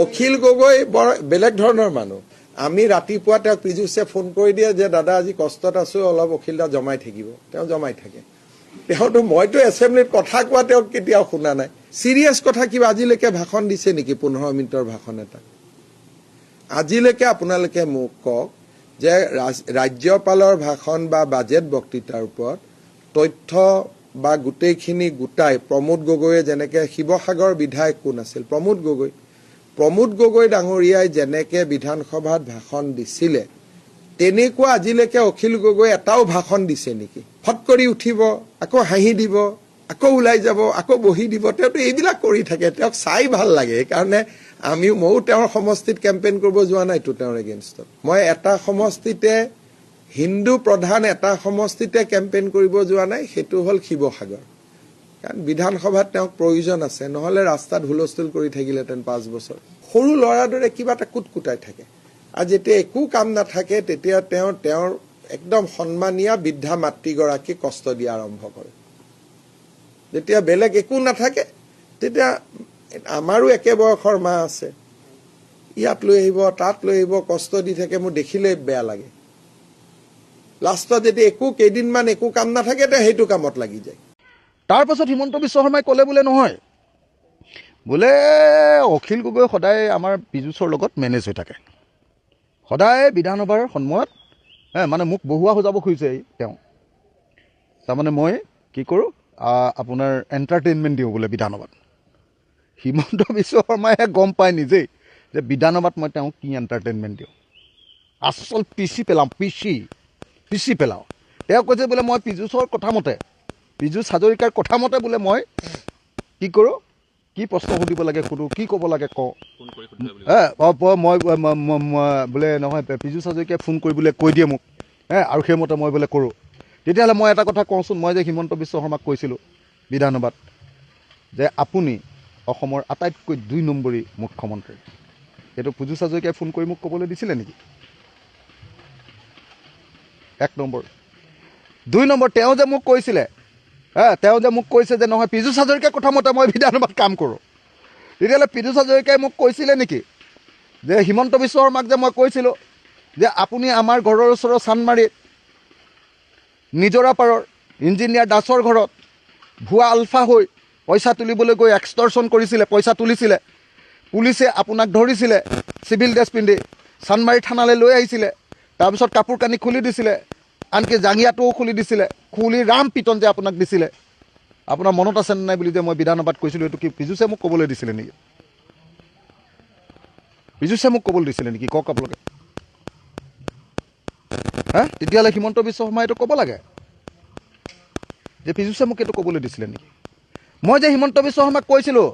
অখিল গগৈ বৰ বেলেগ ধৰণৰ মানুহ। আমি ৰাতিপুৱা তেওঁক পীযুষে ফোন কৰি দিয়ে যে দাদা আজি কষ্টত আছো, অলপ অখিল দা জমাই থাকিব। তেওঁ জমাই থাকে। মইতো এছেম্বলিত কথা কোৱা তেওঁক কেতিয়াও শুনা নাই। চিৰিয়াছ কথা কিবা আজিলৈকে ভাষণ দিছে নেকি? 15 মিনিটৰ ভাষণ এটা আজিলৈকে আপোনালোকে মোক কওক যে ৰাজ্যপালৰ ভাষণ বা বাজেট বক্তৃতাৰ ওপৰত তথ্য বা গোটেইখিনি গোটাই প্ৰমোদ গগৈয়ে যেনেকে শিৱসাগৰ বিধায়ক কোন আছিল? প্ৰমোদ গগৈ ডাঙৰীয়াই যেনেকে বিধানসভাত ভাষণ দিছিলে তেনেকুৱা আজিলৈকে অখিল গগৈ এটাও ভাষণ দিছে নেকি? ফট কৰি উঠিব, আকৌ হাঁহি দিব, আকৌ ওলাই যাব, আকৌ বহি দিব। তেওঁতো এইবিলাক কৰি থাকে। তেওঁক চাই ভাল লাগে। সেইকাৰণে ময়ো তেওঁৰ সমষ্টিত কেম্পেইন কৰিব যোৱা নাইতো তেওঁৰ এগেইনষ্টত। মই এটা সমষ্টিতে হিন্দু প্ৰধান এটা সমষ্টিতে কেম্পেইন কৰিব যোৱা নাই, সেইটো হ'ল শিৱসাগৰ। কাৰণ বিধানসভাত তেওঁক প্ৰয়োজন আছে, নহ'লে ৰাস্তাত হুলস্থুল কৰি থাকিলেহেঁতেন 5 বছৰ। সৰু ল'ৰাৰ দৰে কিবা এটা কুটকুটাই থাকে। আৰু যেতিয়া একো কাম নাথাকে তেতিয়া তেওঁৰ একদম সন্মানীয়া বৃদ্ধা মাতৃগৰাকীক কষ্ট দিয়া আৰম্ভ কৰে। যেতিয়া বেলেগ একো নাথাকে তেতিয়া আমাৰো একে বয়সৰ মা আছে, ইয়াত লৈ আহিব, তাত লৈ আহিব, কষ্ট দি থাকে। মোৰ দেখিলে বেয়া লাগে। লাষ্টত যেতিয়া কেইদিনমান একো কাম নাথাকে তেতিয়া সেইটো কামত লাগি যায়। তাৰ পাছত হিমন্ত বিশ্ব শৰ্মাই ক'লে বোলে নহয়, বোলে অখিল গগৈ সদায় আমাৰ পীযুষৰ লগত মেনেজ হৈ থাকে। সদায় বিধানসভাৰ সময়ত মানে মোক বহুৱা সজাব খুজিছে তেওঁ। তাৰমানে মই কি কৰোঁ, আপোনাৰ এণ্টাৰটেইনমেণ্ট দিওঁ বোলে বিধানসভাত। হিমন্ত বিশ্ব শৰ্মাইহে গম পায় নিজেই যে বিধানসভাত মই তেওঁক কি এণ্টাৰটেইনমেণ্ট দিওঁ। আচল পিচি পেলাওঁ। তেওঁ কৈছে বোলে মই পীযুষৰ কথা মতে, পীযুষ হাজৰিকাৰ কথা মতে বোলে মই কি কৰোঁ, কি প্ৰশ্ন সুধিব লাগে সুধোঁ, কি ক'ব লাগে কওঁ। মই বোলে নহয়, পীযুষ হাজৰিকাই ফোন কৰি বোলে কৈ দিয়ে মোক, আৰু সেইমতে মই বোলে কৰোঁ। তেতিয়াহ'লে মই এটা কথা কওঁচোন, মই যে হিমন্ত বিশ্ব শৰ্মাক কৈছিলোঁ বিধানসভাত যে আপুনি অসমৰ আটাইতকৈ 2 নম্বৰী মুখ্যমন্ত্ৰী, সেইটো পীযুষ হাজৰিকাই ফোন কৰি মোক ক'বলৈ দিছিলে নেকি? 1 নম্বৰ। 2 নম্বৰ, তেওঁ যে মোক কৈছিলে, তেওঁ যে মোক কৈছে যে নহয় পীযুষ হাজৰিকাৰ কথা মতে মই বিধানসভাত কাম কৰোঁ। তেতিয়াহ'লে পীযুষ হাজৰিকাই মোক কৈছিলে নেকি যে হিমন্ত বিশ্ব শৰ্মাক যে মই কৈছিলোঁ যে আপুনি আমাৰ ঘৰৰ ওচৰৰ চান্দমাৰীত নিজৰা পাৰৰ ইঞ্জিনিয়াৰ দাসৰ ঘৰত ভুৱা আলফা হৈ পইচা তুলিবলৈ গৈ এক্সটৰ্চন কৰিছিলে, পইচা তুলিছিলে, পুলিচে আপোনাক ধৰিছিলে চিভিল ড্ৰেছ পিন্ধি, চান্দমাৰী থানালৈ লৈ আহিছিলে, তাৰপিছত কাপোৰ কানি খুলি দিছিলে, আনকি জাঙিয়াটোও খুলি দিছিলে, খুলি ৰাম পিটন যে আপোনাক দিছিলে। আপোনাৰ মনত আছে নে নাই বুলি যে মই বিধানসভাত কৈছিলোঁ, এইটো কি পীযুষে মোক ক'বলৈ দিছিলে নেকি? পীযুষে মোক ক'বলৈ দিছিলে নেকি? কওক আপোনালোকে। তেতিয়াহ'লে হিমন্ত বিশ্ব শৰ্মাই এইটো ক'ব লাগে যে পীযুষে মোক এইটো ক'বলৈ দিছিলে নেকি? মই যে হিমন্ত বিশ্ব শৰ্মাক কৈছিলোঁ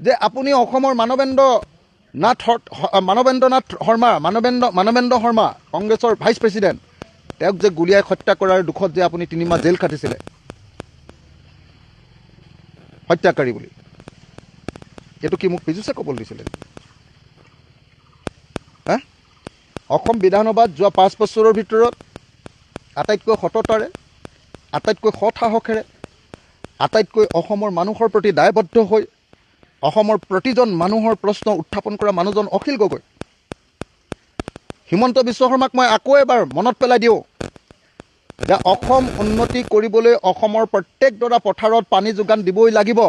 যে আপুনি অসমৰ মানৱেন্দ্ৰ শৰ্মা কংগ্ৰেছৰ ভাইচ প্ৰেছিডেণ্ট, তেওঁক যে গুলীয়াই হত্যা কৰাৰ দুখত যে আপুনি 3 মাহ জেল খাটিছিলে হত্যাকাৰী বুলি, এইটো কি মোক পীযুষে ক'বলৈ দিছিলে? অসম বিধানসভাত যোৱা 5 বছৰৰ ভিতৰত আটাইতকৈ সততাৰে, আটাইতকৈ সৎ সাহসেৰে, আটাইতকৈ অসমৰ মানুহৰ প্ৰতি দায়বদ্ধ হৈ অসমৰ প্ৰতিজন মানুহৰ প্ৰশ্ন উত্থাপন কৰা মানুহজন অখিল গগৈ। হিমন্ত বিশ্ব শৰ্মাক মই আকৌ এবাৰ মনত পেলাই দিওঁ যে অসম উন্নতি কৰিবলৈ অসমৰ প্ৰত্যেকডৰা পথাৰত পানী যোগান দিবই লাগিব।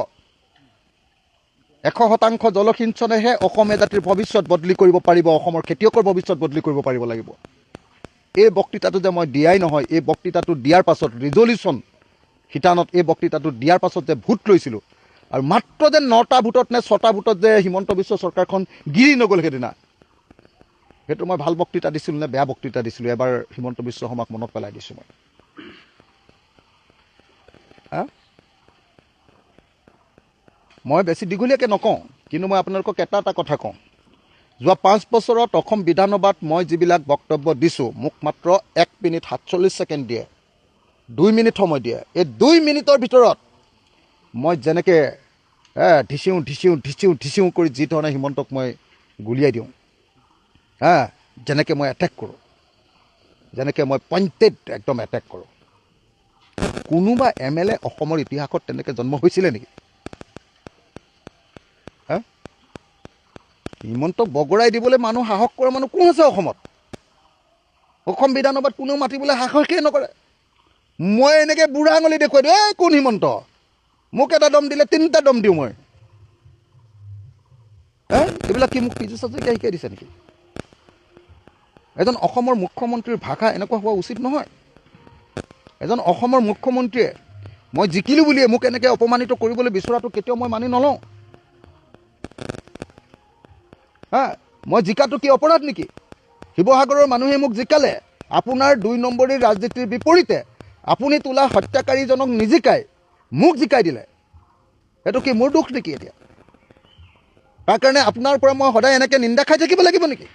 100% জলসিঞ্চনেহে অসমীয়া জাতিৰ ভৱিষ্যত বদলি কৰিব পাৰিব, অসমৰ খেতিয়কৰ ভৱিষ্যত বদলি কৰিব পাৰিব লাগিব। এই বক্তৃতাটো যে মই দিয়াই নহয়, এই বক্তৃতাটো দিয়াৰ পাছত ৰিজলিউশ্যন শিতানত এই বক্তৃতাটো দিয়াৰ পাছত যে ভোট লৈছিলোঁ, আৰু মাত্ৰ যে 9টা ভোটত নে 6টা ভোটত যে হিমন্ত বিশ্ব চৰকাৰখন গিৰি নগ'ল সেইদিনা, সেইটো মই ভাল বক্তৃতা দিছিলোঁ নে বেয়া বক্তৃতা দিছিলোঁ, এবাৰ হিমন্ত বিশ্ব শৰ্মাক মনত পেলাই দিছোঁ মই। মই বেছি দীঘলীয়াকৈ নকওঁ, কিন্তু মই আপোনালোকক এটা কথা কওঁ। যোৱা 5 বছৰত অসম বিধানসভাত মই যিবিলাক বক্তব্য দিছোঁ, মোক মাত্ৰ 1 মিনিট 47 ছেকেণ্ড দিয়ে, 2 মিনিট সময় দিয়ে। এই 2 মিনিটৰ ভিতৰত মই যেনেকৈ ঢিচিউ কৰি যি ধৰণে হিমন্তক মই গুলিয়াই দিওঁ, যেনেকৈ মই এটেক কৰোঁ, যেনেকৈ মই পইণ্টেড একদম এটেক কৰোঁ, কোনোবা MLA অসমৰ ইতিহাসত তেনেকৈ জন্ম হৈছিলে নেকি? হিমন্তক বগৰাই দিবলৈ মানুহ সাহস কৰা মানুহ কোন আছে অসমত? অসম বিধানসভাত কোনেও মাতিবলৈ সাহসেই নকৰে। মই এনেকৈ বুঢ়া আঙুলি দেখুৱাই দিওঁ, এই কোন হিমন্ত? মোক এটা দম দিলে 3টা দম দিওঁ মই। এইবিলাক কি মোক পীযুষ হাজৰিকাই শিকাই দিছে নেকি? এজন অসমৰ মুখ্যমন্ত্ৰীৰ ভাষা এনেকুৱা হোৱা উচিত নহয়। এজন অসমৰ মুখ্যমন্ত্ৰীয়ে মই জিকিলোঁ বুলিয়ে মোক এনেকৈ অপমানিত কৰিবলৈ বিচৰাটো কেতিয়াও মই মানি নলওঁ। মই জিকাটো কি অপৰাধ নেকি? শিৱসাগৰৰ মানুহে মোক জিকালে, আপোনাৰ 2 নম্বৰী ৰাজনীতিৰ বিপৰীতে আপুনি তোলা হত্যাকাৰীজনক নিজিকাই মোক জিকাই দিলে। এইটো কি মোৰ দুখ নেকি এতিয়া? তাৰ কাৰণে আপোনাৰ পৰা মই সদায় এনেকৈ নিন্দা খাই থাকিব লাগিব নেকি?